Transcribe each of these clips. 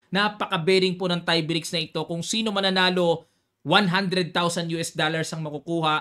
Napaka-bearing po ng tiebreaks na ito. Kung sino mananalo, $100,000 ang makukuha.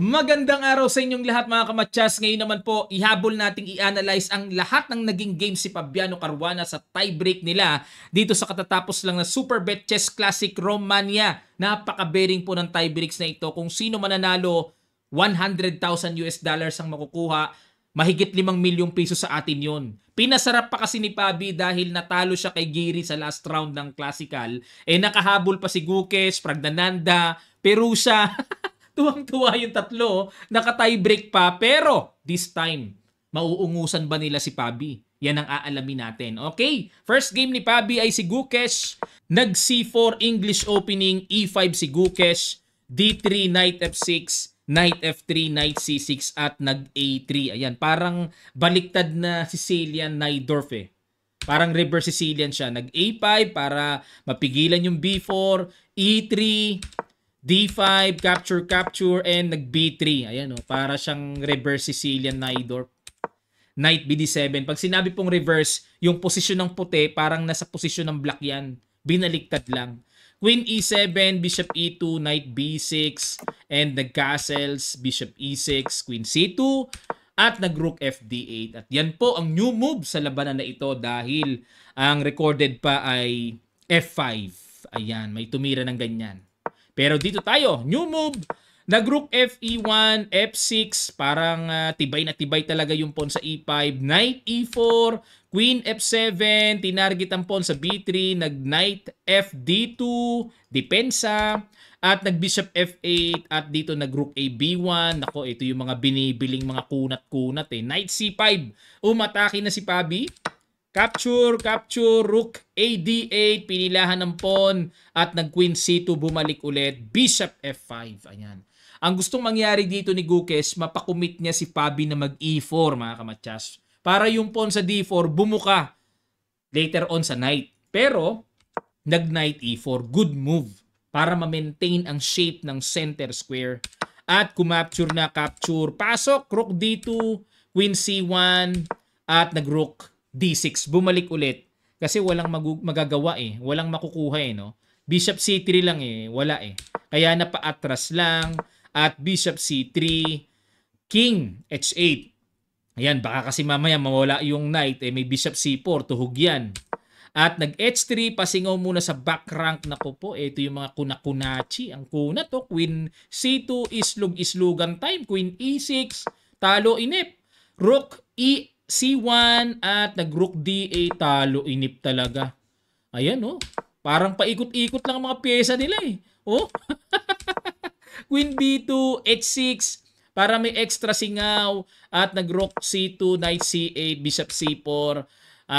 Magandang araw sa inyong lahat mga kamatsas. Ngayon naman po, ihabol nating i-analyze ang lahat ng naging game si Fabiano Caruana sa tiebreak nila dito sa katatapos lang na Superbet Chess Classic Romania. Napaka-bearing po ng tiebreaks na ito. Kung sino mananalo, $100,000 ang makukuha. Mahigit 5 milyong piso sa atin yon. Pinasarap pa kasi ni Fabi dahil natalo siya kay Giri sa last round ng Classical. Nakahabol pa si Gukes, Pragdananda, Perusa. Tuwang-tuwa yung tatlo, naka-tiebreak pa, pero this time, mauungusan ba nila si Fabi? Yan ang aalamin natin. Okay, first game ni Fabi ay si Gukes. Nag C4 English opening, E5 si Gukes, D3, Knight F6, Knight F3, Knight C6 at nag A3. Ayan, parang baliktad na Sicilian Najdorf eh. Parang reverse Sicilian siya. Nag A5 para mapigilan yung B4, E3, D5, capture, and nag-B3. Ayan o, para siyang reverse Sicilian Najdorf. Knight BD7. Pag sinabi pong reverse, yung posisyon ng puti, parang nasa posisyon ng black yan. Binaliktad lang. Queen E7, Bishop E2, Knight B6, and nag-castles, Bishop E6, Queen C2, at nag-Rook FD8. At yan po ang new move sa labanan na ito dahil ang recorded pa ay F5. Ayan, may tumira ng ganyan. Pero dito tayo, new move, nag-Rook FE1, F6, parang tibay na tibay talaga yung pawn sa E5, Knight E4, Queen F7, tinarget ang pawn sa B3, nag-Knight FD2, depensa, at nag-Bishop F8, at dito nag-Rook AB1, nako ito yung mga binibiling mga kunat-kunat eh, Knight C5, umatake na si Fabi. Capture, Rook AD8, pinilahan ng pawn at nag-Queen C2, bumalik ulit, Bishop F5. Ayan. Ang gustong mangyari dito ni Gukes, mapakumit niya si Fabi na mag-E4 mga kamatsas. Para yung pawn sa D4 bumuka later on sa Knight. Pero, nag-Knight E4, good move para ma-maintain ang shape ng center square. At kumapture na, capture, pasok, Rook D2, Queen C1, at nag-Rook D6, bumalik ulit. Kasi walang magagawa eh. Walang makukuha eh, no? Bishop C3 lang eh. Wala eh. Kaya napaatras lang. At Bishop C3, King H8. Ayan, baka kasi mamaya mawala yung knight eh. May Bishop C4, tuhog yan. At nag-H3, pasingaw muna sa back rank. Naku po, ito yung mga kunakunachi. Ang kuna to, Queen C2, islug-islugan time. Queen E6, talo inip. Rook E C1 at nag-Rook D8, talo inip talaga. Ayan oh. Parang paikot-ikot lang ang mga pyesa nila eh. Oh. Queen B2, H6 para may extra singaw at nag-Rook C2, Knight C8, Bishop C4,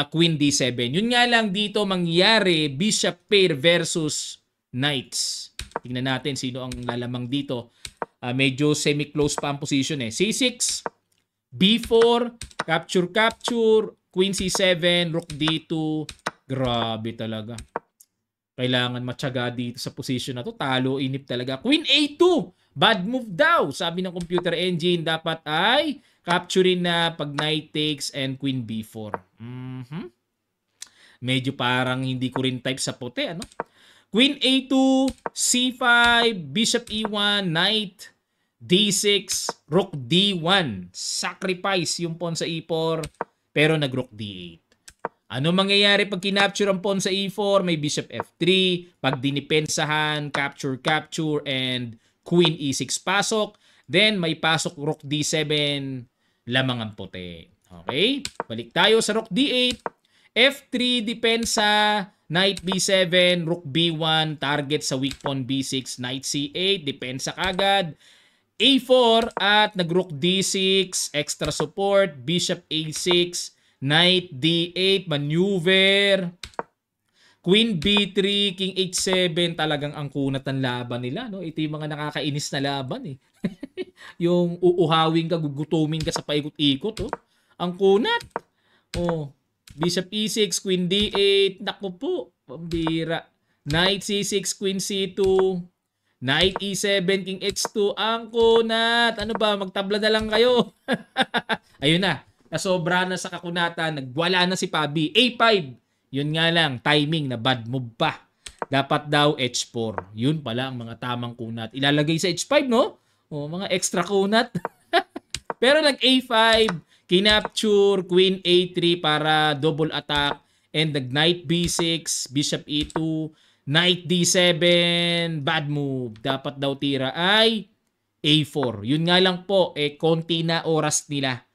Queen D7. Yun nga lang dito mangyari Bishop pair versus Knights. Tingnan natin sino ang lalamang dito. Medyo semi-close pa ang position eh. C6, B4, capture, Queen C7, Rook D2. Grabe talaga. Kailangan matyaga dito sa position na to. Talo, inip talaga. Queen A2. Bad move daw. Sabi ng computer engine, dapat ay capturein na pag knight takes and Queen B4. Medyo parang hindi ko rin type sa puti, ano? Queen A2, C5, Bishop E1, Knight D6, Rook D1. Sacrifice yung pawn sa E4, pero nag-Rook D8. Ano mangyayari pag kinapture ang pawn sa E4? May Bishop F3, pag dinipensahan, capture, and Queen E6 pasok. Then may pasok Rook D7, lamang ang puti. Okay? Balik tayo sa Rook D8. F3, depensa, Knight B7, Rook B1, target sa weak pawn B6, Knight C8, depensa kagad. A4 at nag-Rook D6, extra support, Bishop A6, Knight D8, maneuver, Queen B3, King H7, talagang ang kunat ng laban nila, no? Ito yung mga nakakainis na laban eh. Yung uuhawin ka, gugutumin ka sa paikot-ikot, oh. Ang kunat. Oh, Bishop E6, Queen D8, naku po, pambira. Knight C6, Queen C2, Knight E7, King H2, ang kunat. Ano ba, magtabla na lang kayo. Ayun na, nasobra na sa kakunatan, nagwala na si Pabi. A5, yun nga lang, timing na bad move pa. Dapat daw H4. Yun pala ang mga tamang kunat. Ilalagay sa H5, no? O, mga extra kunat. Pero nag A5, kinapture, Queen A3 para double attack, and nag Knight B6, Bishop E2, Knight D7, bad move. Dapat daw tira ay A4. Yun nga lang po, konti na oras nila.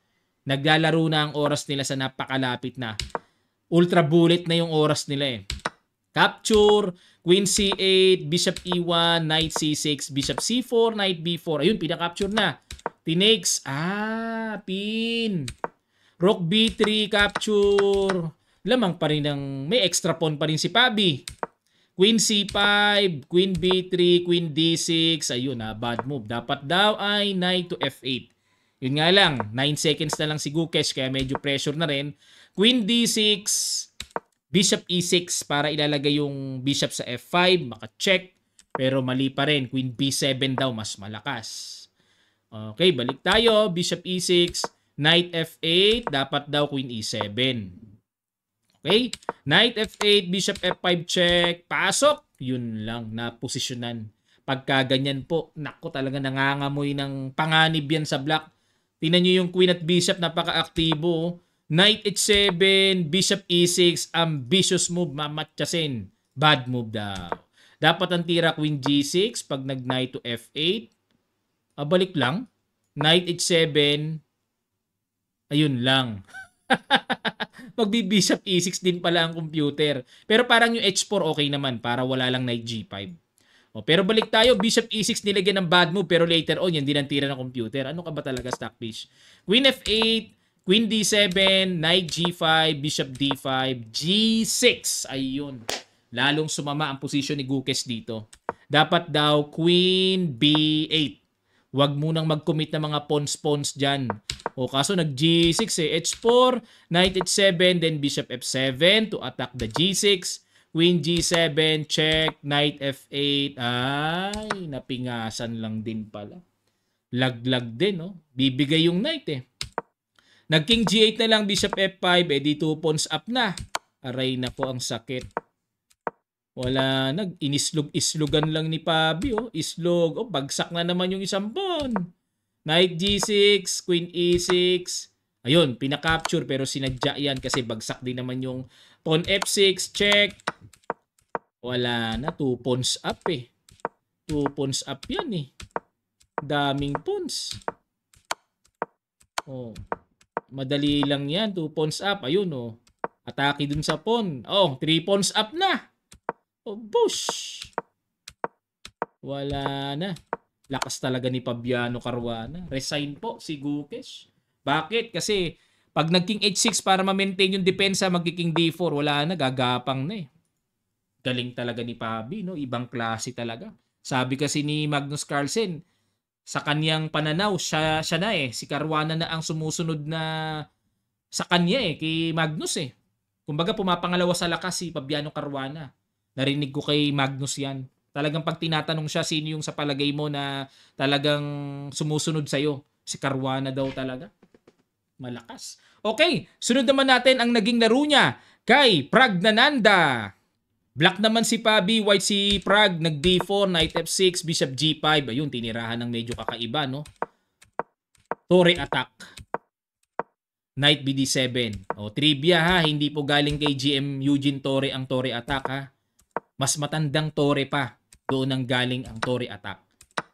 Naglalaro na ang oras nila sa napakalapit na. Ultra bullet na yung oras nila Capture, Queen C8, Bishop E1, Knight C6, Bishop C4, Knight B4. Ayun, pinakapture na. Tinakes. Pin. Rook B3, capture. Lamang pa rin ng, may extra pawn pa rin si Pabi. Queen C5, Queen B3, Queen D6. Ayun bad move. Dapat daw ay Knight to F8. Yun nga lang, 9 seconds na lang si Gukesh kaya medyo pressure na rin. Queen D6, Bishop E6 para ilalagay yung Bishop sa F5, maka-check. Pero mali pa rin, Queen B7 daw mas malakas. Okay, balik tayo. Bishop E6, Knight F8, dapat daw Queen E7. Okay? Knight F8, Bishop F5 check, pasok. Yun lang, naposisyonan. Pagka ganyan po, nako talaga nangangamoy ng panganib yan sa black. Tingnan nyo yung Queen at Bishop, napaka-aktibo. Knight H7, Bishop E6, ambitious move, mamatyasin. Bad move daw. Dapat ang tira Queen G6 pag nag-Knight to F8. Balik lang. Knight H7, ayun lang. Magbi-Bishop E6 din pala ang computer. Pero parang yung H4 okay naman para wala lang Knight G5. Pero balik tayo, Bishop E6 nilagyan ng bad move pero later on yan din ang tira ng computer. Ano ka ba talaga, Stockfish? Queen F8, Queen D7, Knight G5, Bishop D5, G6. Ayun. Lalong sumama ang posisyon ni Gukesh dito. Dapat daw Queen B8. Huwag munang mag-commit ng mga pawns-pawns dyan. Kaso nag-G6 H4, Knight H7, then Bishop F7 to attack the G6. Queen G7, check, Knight F8. Ay, napingasan lang din pala. Laglag din, Bibigay yung Knight Nag-King G8 na lang, Bishop F5, di 2 pawns up na. Aray na po ang sakit. Wala, inislog-islogan lang ni Pabi, Islog. Bagsak na naman yung isang pawn. Knight G6, Queen E6. Ayun, pinakapture pero sinadya yan kasi bagsak din naman yung pawn F6, check. Wala na, 2 pawns up 2 pawns up yan Daming pawns. Madali lang yan, 2 pawns up. Ayun atake dun sa pawn. 3 pawns up na. Bush. Wala na. Lakas talaga ni Fabiano Caruana. Resign po si Gukesh. Bakit? Kasi pag nag-King H6 para ma-maintain yung depensa, mag-King D4, wala na, gagapang na Galing talaga ni Pabi, Ibang klase talaga. Sabi kasi ni Magnus Carlsen, sa kanyang pananaw, siya na si Caruana na ang sumusunod na sa kanya kay Magnus Kumbaga pumapangalawa sa lakas si Fabiano Caruana. Narinig ko kay Magnus yan. Talagang pag tinatanong siya sino yung sa palagay mo na talagang sumusunod sa'yo, si Caruana daw talaga. Malakas. Okay, sunod naman natin ang naging laro niya kay Pragnananda. Black naman si Pabi, white si Prag, nag D4, Knight F6, Bishop G5. Ayun, tinirahan ng medyo kakaiba, Torre attack. Knight BD7. Trivia hindi po galing kay GM Eugene Torre ang Torre attack Mas matandang Torre pa. Doon ang galing ang Torre attack.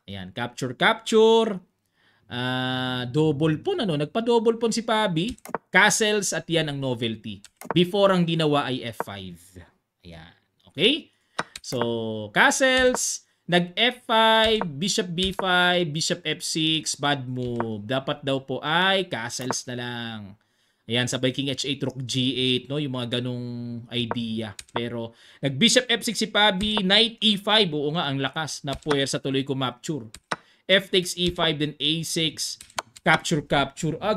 Ayan, capture. Double pawn, Nagpa-double pawn si Pabi. Castles at yan ang novelty. Before ang ginawa ay F5. Ayan. Okay? So, castles, nag-F5, Bishop B5, Bishop F6, bad move. Dapat daw po ay castles na lang. Ayan, sabay King H8, Rook G8, yung mga ganong idea. Pero, nag-Bishop F6 si Pabi, Knight E5, ang lakas na puwersa tuloy kumapture. F takes E5, then A6, capture.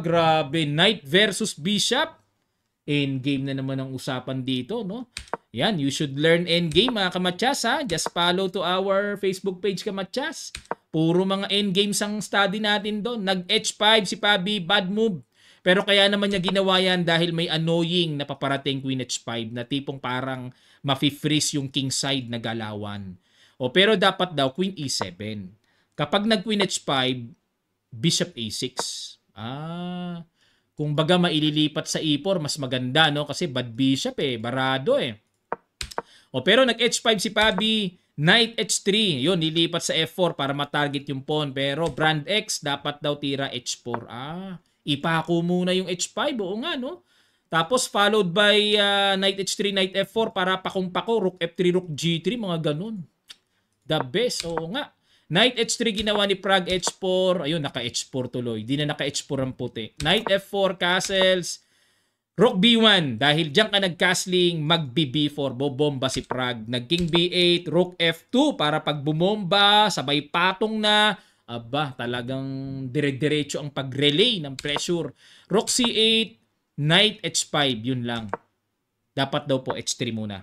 Grabe, Knight versus Bishop. Endgame na naman ang usapan dito, Yan, you should learn endgame mga kamatsas ha. Just follow to our Facebook page kamatsas. Puro mga endgames ang study natin doon. Nag-H5 si Pabi, bad move. Pero kaya naman niya ginawa yan dahil may annoying na paparating Queen H5 na tipong parang mafi-freeze yung king side na galawan. O pero dapat daw Queen E7. Kapag nag-Queen H5, Bishop A6. Kung baga maililipat sa E4, mas maganda, no? Kasi bad bishop barado O pero nag-H5 si Pabi, Knight H3. Yun, nilipat sa F4 para matarget yung pawn. Pero Brand X, dapat daw tira H4. Ipako muna yung H5. Oo nga, no? Tapos followed by Knight H3, Knight F4 para pakong-pako, Rook F3, Rook G3, mga ganun. The best. Oo nga. Knight H3 ginawa ni Prague H4. Ayun, naka-H4 tuloy. Di na naka-H4 ang puti. Knight F4, castles. Rook B1. Dahil diyan ka nag-castling, mag-B4. Bobomba si Prague. Nag-King B8, Rook F2 para pag bumomba, sabay patong na. Aba, talagang dire-diretso ang pag-relay ng pressure. Rook C8, Knight H5. Yun lang. Dapat daw po H3 muna.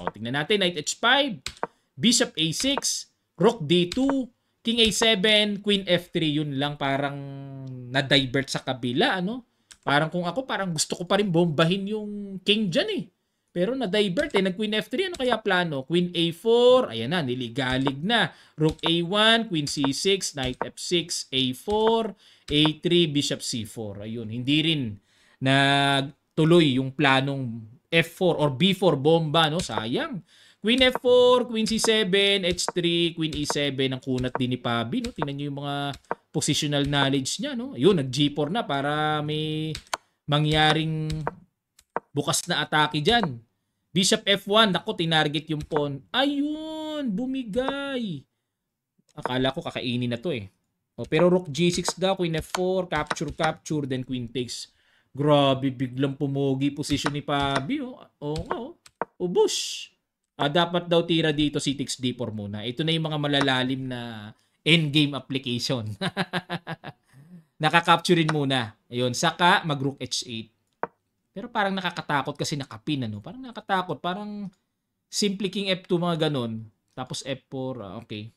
O, tingnan natin. Knight H5, Bishop A6, Rook D2, King A7, Queen F3, yun lang parang na-divert sa kabila, ano? Parang kung ako, parang gusto ko pa rin bombahin yung King dyan Pero na-divert nag-Queen F3, ano kaya plano? Queen A4, ayan na, niligalig na. Rook A1, Queen C6, Knight F6, A4, A3, Bishop C4. Ayun, hindi rin nagtuloy yung planong F4 or B4 bomba, no? Sayang. Queen F4, Queen C7, H3, Queen E7, ang kunat din ni Pabi, no? Tingnan niyo yung mga positional knowledge niya, no? Ayun, nag-G4 na para may mangyaring bukas na atake diyan. Bishop F1, nako, tinarget yung pawn. Ayun, bumigay. Akala ko kakainin na to pero Rook G6 daw, Queen F4, capture, then Queen takes. Grabe, biglang pumogi position ni Pabi, Ubush. Dapat daw tira dito si C6 D4 muna. Ito na yung mga malalalim na endgame application. Nakakapturein muna. Ayun, saka mag-Rook H8. Pero parang nakakatakot kasi nakapin, ano? Parang nakakatakot. Parang simple King F2, mga ganun. Tapos F4, okay.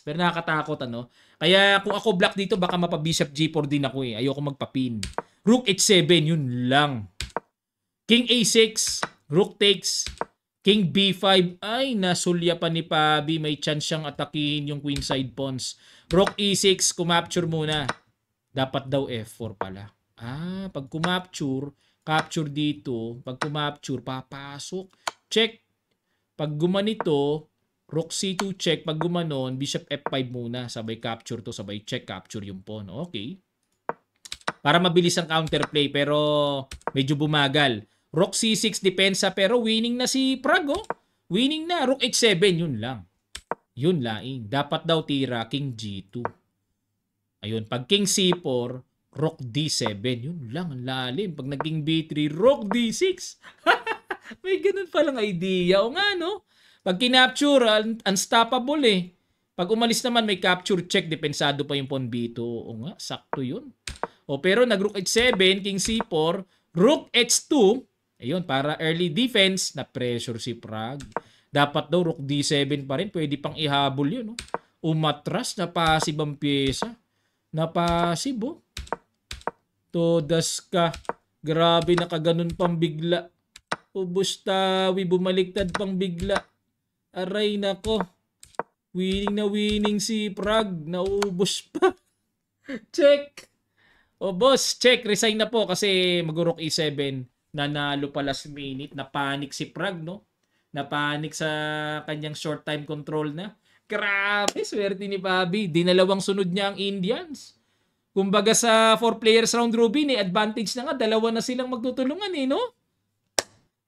Pero nakakatakot, ano? Kaya kung ako black dito, baka mapa-Bishop G4 din ako Ayoko magpapin. Rook H7, yun lang. King A6, Rook takes, King B5, ay, nasulya pa ni Pabi. May chance siyang atakihin yung queenside pawns. Rook E6, kumapture muna. Dapat daw F4 pala. Pag kumapture, capture dito. Pag kumapture, papasok. Check. Pag gumanito, Rook C2 check. Pag gumanon, Bishop F5 muna. Sabay capture to, sabay check, capture yung pawn. Okay. Para mabilis ang counterplay, pero medyo bumagal. Rook C6 depensa pero winning na si Prague Winning na. Rook H7, yun lang. Yun laing. Dapat daw tira King G2. Ayun, pag King C4, Rook D7, yun lang, ang lalim. Pag naging B3, Rook D6. May ganun palang idea. O nga, no? Pag kinapture, unstoppable Pag umalis naman, may capture check, depensado pa yung pawn B2. O nga, sakto yun. Pero nag-Rook H7, King C4, Rook H2, ayun, para early defense, na pressure si Prague. Dapat daw Rook D7 pa rin. Pwede pang ihabol yun. Umatras, na passive ang pyesa. Na passive, Todas ka. Grabe, nakaganon pang bigla. Ubustawi, bumaliktad pang bigla. Aray nako. Winning na winning si Prague. Naubos pa. Check. Boss, check. Resign na po kasi mag-Rook E7. Nanalo pa last minute. Napanik si Prague, no? Napanik sa kanyang short time control na. Grabe, swerte ni Bobby. Dinalawang sunod niya ang Indians. Kumbaga sa 4 players round robin, advantage na nga. Dalawa na silang magtutulungan, no?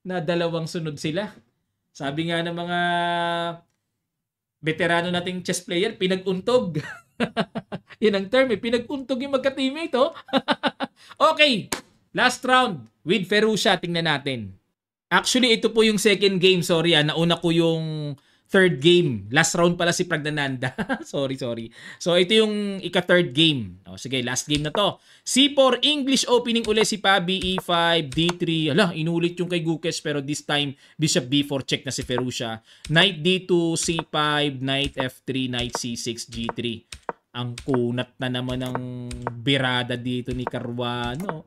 Na dalawang sunod sila. Sabi nga ng mga veterano nating chess player, pinag-untog. Yan ang term, pinag-untog yung magka-teammate, Okay, last round with Ferruccia, tingnan natin. Actually, ito po yung second game. Sorry, nauna ko yung third game. Last round pala si Pragnananda. sorry. So, ito yung ika-third game. O, sige, last game na to. C4, English opening uli si Pabi, E5, D3. Hala, inulit yung kay Gukes, pero this time, Bishop B4, check na si Ferrucia. Knight D2, C5, Knight F3, Knight C6, G3. Ang kunat na naman ng birada dito ni Caruana.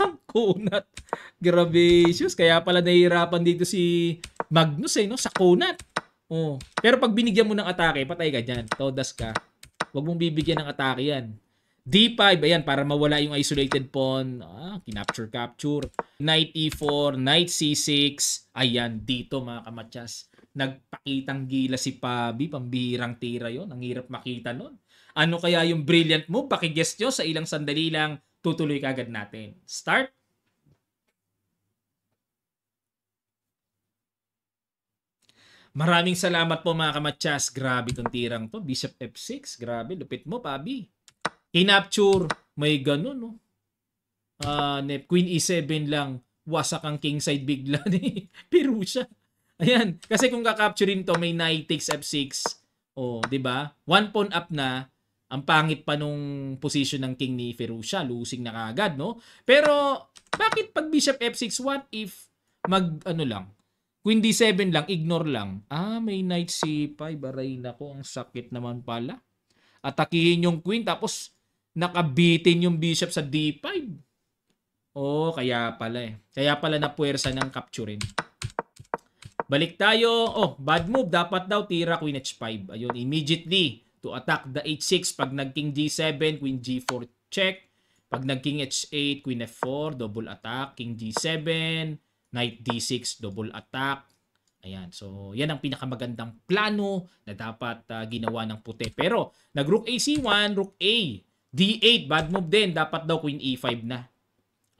Ang kunat. Grabe, sus. Kaya pala nahihirapan dito si Magnus no? Sa kunat. Oh. Pero pag binigyan mo ng atake, patay ka dyan. Todas ka. Huwag mong bibigyan ng atake yan. D5, ayan, para mawala yung isolated pawn. Capture. Knight E4, Knight C6. Ayan, dito mga kamatsas. Nagpakitang gila si Pabi. Pambihirang tira yon. Ang hirap makita nun. Ano kaya yung brilliant move? Pakiguess nyo sa ilang sandali lang. Tutuloy kagad natin. Start. Maraming salamat po mga kamatsas. Grabe itong tirang to. Bishop F6. Grabe. Lupit mo, Pabi. Kinapture. May ganun, no? Queen E7 lang. Wasak ang kingside bigla ni Ferrucia. Ayan. Kasi kung kakapturein to, may knight takes F6. Oh, di ba? One pawn up na. Ang pangit pa nung position ng king ni Ferrucia. Losing na kagad, no? Pero, bakit pag Bishop F6, what if lang? Queen D7 lang, ignore lang. May Knight C5. Aray nako, ang sakit naman pala. Atakihin yung Queen, tapos nakabitin yung Bishop sa D5. Kaya pala eh. Kaya pala na puwersa ng capturein. Balik tayo. Bad move. Dapat daw tira Queen H5. Ayun, immediately to attack the H6. Pag nag-King G7, Queen G4 check. Pag nag-King H8, Queen F4, double attack. King G7, Knight D6, double attack. Ayan. So, yan ang pinakamagandang plano na dapat ginawa ng puti. Pero, nag-Rook A C1, Rook A. D8, bad move din. Dapat daw Queen E5 na.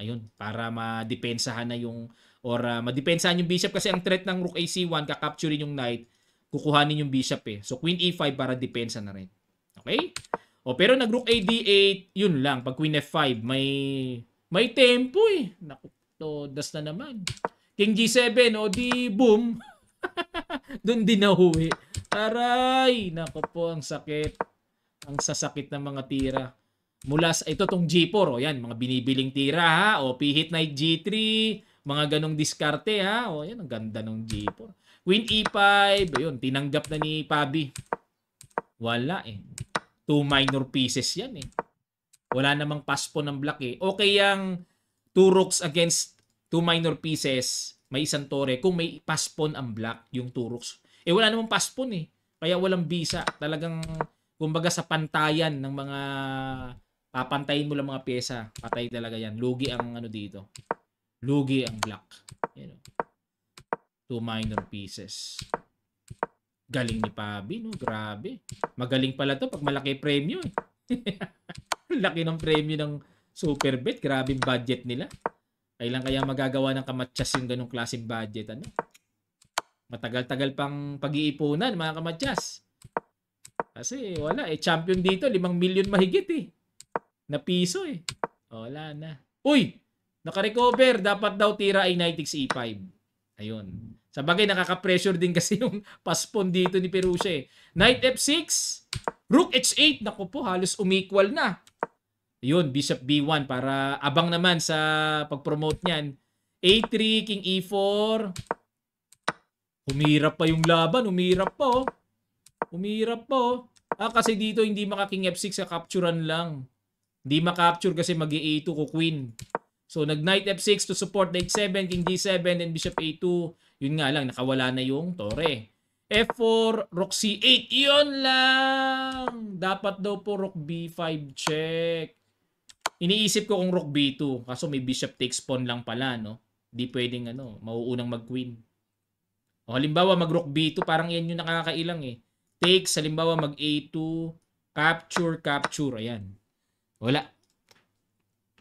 Ayun. Para madepensahan na yung madepensahan yung bishop kasi ang threat ng Rook A C1, kakapturein yung knight, kukuhanin yung bishop eh. So, Queen E5 para depensa na rin. Okay? Pero nag-Rook A D8, yun lang. Pag Queen F5, may tempo eh. Naku. Das na naman. King G7, di boom. Doon din nahuwi. Aray, nako po, ang sakit. Ang sasakit ng mga tira. Mula sa ito tong G4, yan, mga binibiling tira ha. Pihit Knight G3, mga ganong diskarte ha. Yan, ang ganda ng G4. Queen E5, ayun, tinanggap na ni Pabi. Wala eh. 2 minor pieces yan eh. Wala namang paspo ng black eh. Okay yung 2 rooks against 2 minor pieces, may isang tore. Kung may paspon ang black, yung 2 rooks. Wala namang paspon eh. Kaya walang bisa. Talagang, kumbaga sa pantayan ng mga, papantayin mo lang mga pyesa. Patay talaga yan. Lugi ang dito. Lugi ang black. 2 minor pieces. Galing ni Pabi, no? Grabe. Magaling pala to pag malaki premyo eh. Laki ng premyo ng Superbet, grabing budget nila. Kailan kaya magagawa ng kamatsas yung ganong klaseng budget? Matagal-tagal pang pag-iipunan, mga kamatsas. Kasi wala champion dito, 5 million mahigit eh. Na piso eh. Wala na. Uy! Naka-recover. Dapat daw tira ay Knight takes E5. Ayun. Sa bagay, nakaka-pressure din kasi yung paspon dito ni Ferrucia eh. Knight F6. Rook H8. Naku po, halos umequal na. Yun, Bishop B1 para abang naman sa pag-promote niyan. A3, King E4. Humirap pa yung laban. Humirap pa kasi dito hindi maka-King F6 sa capturean lang. Hindi makapture kasi mag-A2 ko Queen. So, nag-Knight F6 to support Knight 7, King G7, and Bishop A2. Yun nga lang, nakawala na yung tore. F4, Rook C8. Yun lang! Dapat daw po Rook B5 check. Iniisip ko kung Rook B2. Kaso may Bishop takes pawn lang pala, no? Hindi pwedeng, mauunang mag-Queen. Halimbawa, mag-Rook B2, parang yan yung nakakailang eh. Takes, halimbawa, mag-A2, capture. Ayan. Wala.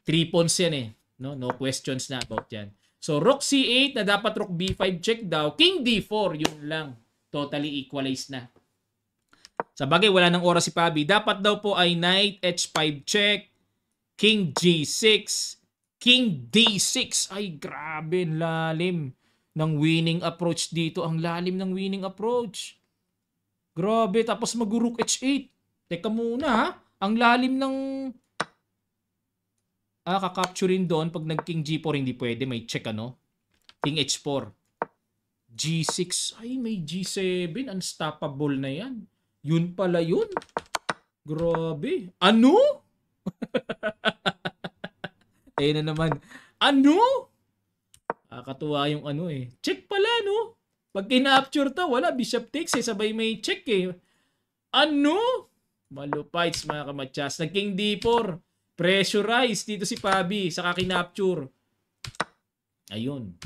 3 pawns yan eh. No questions na about yan. So, Rook C8 na dapat Rook B5 check daw. King D4, yun lang. Totally equalized na. Sa bagay, wala nang oras si Pabi. Dapat daw po ay Knight H5 check. King G6, King D6. Ay, grabe, lalim. ng winning approach dito. Ang lalim ng winning approach. Grabe, tapos mag-rook h8. Teka muna ha. Ang lalim ng kakapturin doon pag nag-king g4 hindi pwede. May check ano. King h4. G6. Ay, may G7. Unstoppable na yan. Yun pala yun. Grabe. Ano? Ayun na naman. Ano? Kakatuwa yung ano eh. Check pala no? Pag kinapture to, wala. Bishop takes eh. Sabay may check eh. Ano? Malupites mga kamatsas. Nag-king d4. Pressurize dito si Fabi. Saka kinapture. Ayun.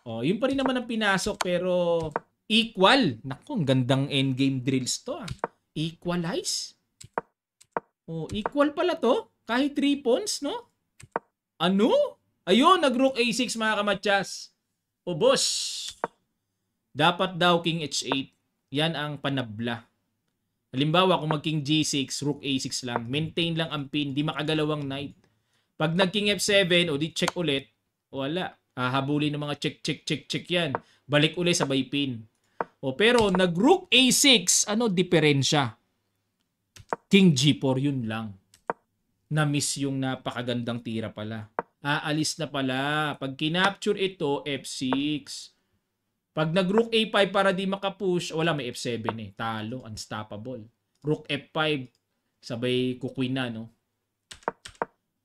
Oh, yun pa rin naman ang pinasok pero equal. Naku, ang gandang endgame drills to ah. Equalize. Oh, equal pala to. Kahit 3 pawns, no? Ano? Ayun, nag-rook a6 mga kamatsas. O boss. Dapat daw king h8. Yan ang panabla. Halimbawa, kung mag-king g6, rook a6 lang. Maintain lang ang pin. Di makagalawang knight. Pag nag-king f7, o di check ulit. Wala. Hahabulin ng mga check yan. Balik ulit sabay pin. O pero nag-rook a6, ano diferensya? King g4, yun lang. Na-miss yung napakagandang tira pala. Aalis na pala. Pag kinapture ito, f6. Pag nag-rook a5 para di makapush, wala, may f7 eh. Talo, unstoppable. Rook f5, sabay kukwin na, no?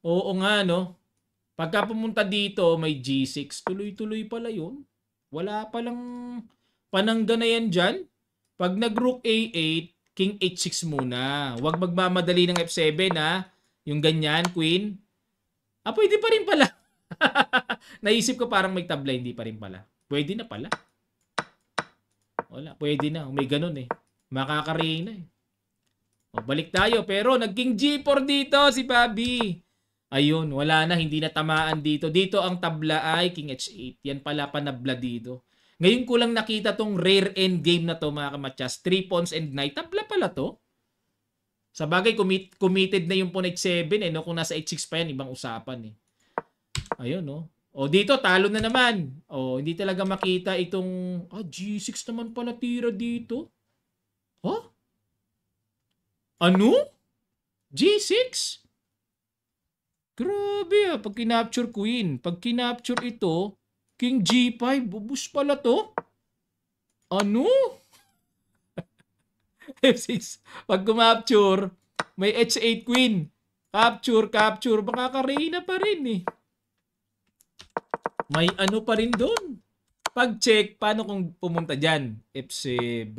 Oo nga, no? Pagka pumunta dito, may G6. Tuloy-tuloy pala yun. Wala palang panangga na yan dyan. Pag nag-rook A8, King H6 muna. Huwag magmamadali ng F7 ha. Yung ganyan, Queen. Pwede pa rin pala. Naisip ko parang may tabla, hindi pa rin pala. Pwede na pala. Wala, pwede na. May ganun eh. Makakarina eh. Balik tayo. Pero nag-King G4 dito si Fabi. Ayun, wala na, hindi na tamaan dito. Dito ang tabla ay King H8. Yan pala panabla dito. Ngayon ko lang nakita tong rare end game na to mga kamatsas. 3 pawns and knight. Tabla pala to. Sa bagay, committed na yung pawn H7 eh. No? Kung nasa H6 pa yan, ibang usapan eh. Ayun no. O dito, talo na naman. O hindi talaga makita itong G6 naman pala tira dito. Huh? Ano? G6? Grabe pag kinapture queen. Pag kinapture ito, king g5, bubus pala to. Ano? f6. Pag kumapture, may h8 queen. Capture. Makaka-reina pa rin eh. May ano pa rin doon. Pag check, paano kung pumunta dyan? f7.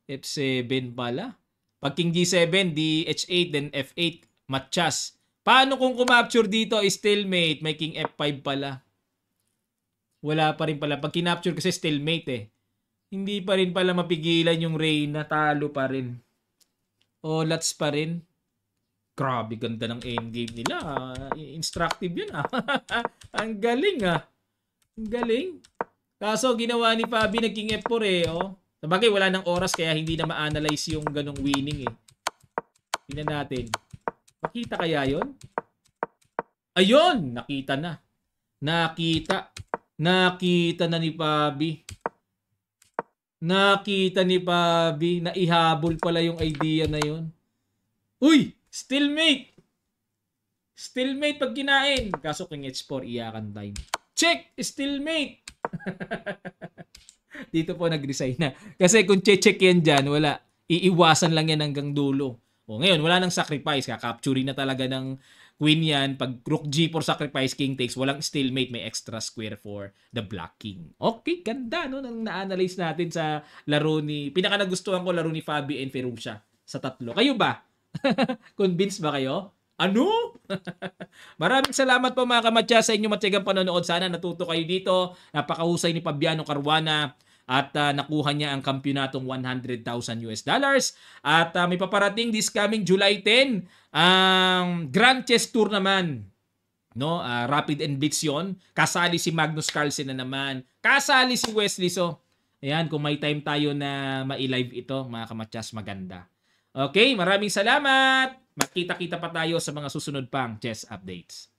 f7 pala. Pag king g7, di h8, then f8. Matchas. Paano kung kumapture dito, stalemate, may king f5 pala? Wala pa rin pala. Pag kinapture kasi stalemate eh. Hindi pa rin pala mapigilan yung Reyna. Talo pa rin. O, lats pa rin. Grabe, ganda ng endgame nila. Instructive yun ah. Ang galing ah. Ang galing. Kaso ginawa ni Fabi nag king f4 eh. Oh. Sabagay, wala nang oras kaya hindi na ma-analyze yung ganong winning eh. Tingnan natin. Makita kaya yon? Ayun! Nakita na. Nakita na ni Fabi. Nakita ni Fabi. Naihabol pala yung idea na yon. Uy! Stalemate! Stalemate pag kinain. Kaso king h4, iyakan time. Check! Stalemate! Dito po nag-resign na. Kasi kung check yan dyan, wala. Iiwasan lang yan hanggang dulo. O ngayon, wala nang sacrifice. Kakapturing na talaga ng queen yan. Pag rook g4 sacrifice, king takes, walang stalemate. May extra square for the black king. Okay, ganda no? Nang na-analyze natin sa laro ni... Pinaka nagustuhan ko laro ni Fabi and Ferrucia sa tatlo. Kayo ba? Convinced ba kayo? Ano? Maraming salamat po mga kamatya sa inyong matyagang panonood. Sana natuto kayo dito. Napakahusay ni Fabiano Caruana. At nakuha niya ang kampyonatong $100,000. At may paparating this coming July 10 ang Grand Chess Tour naman. No, Rapid and Blitz yun. Kasali si Magnus Carlsen na naman. Kasali si Wesley. So, ayan, kung may time tayo na ma-live ito, mga kamatyas, maganda. Okay, maraming salamat. Magkita-kita pa tayo sa mga susunod pang chess updates.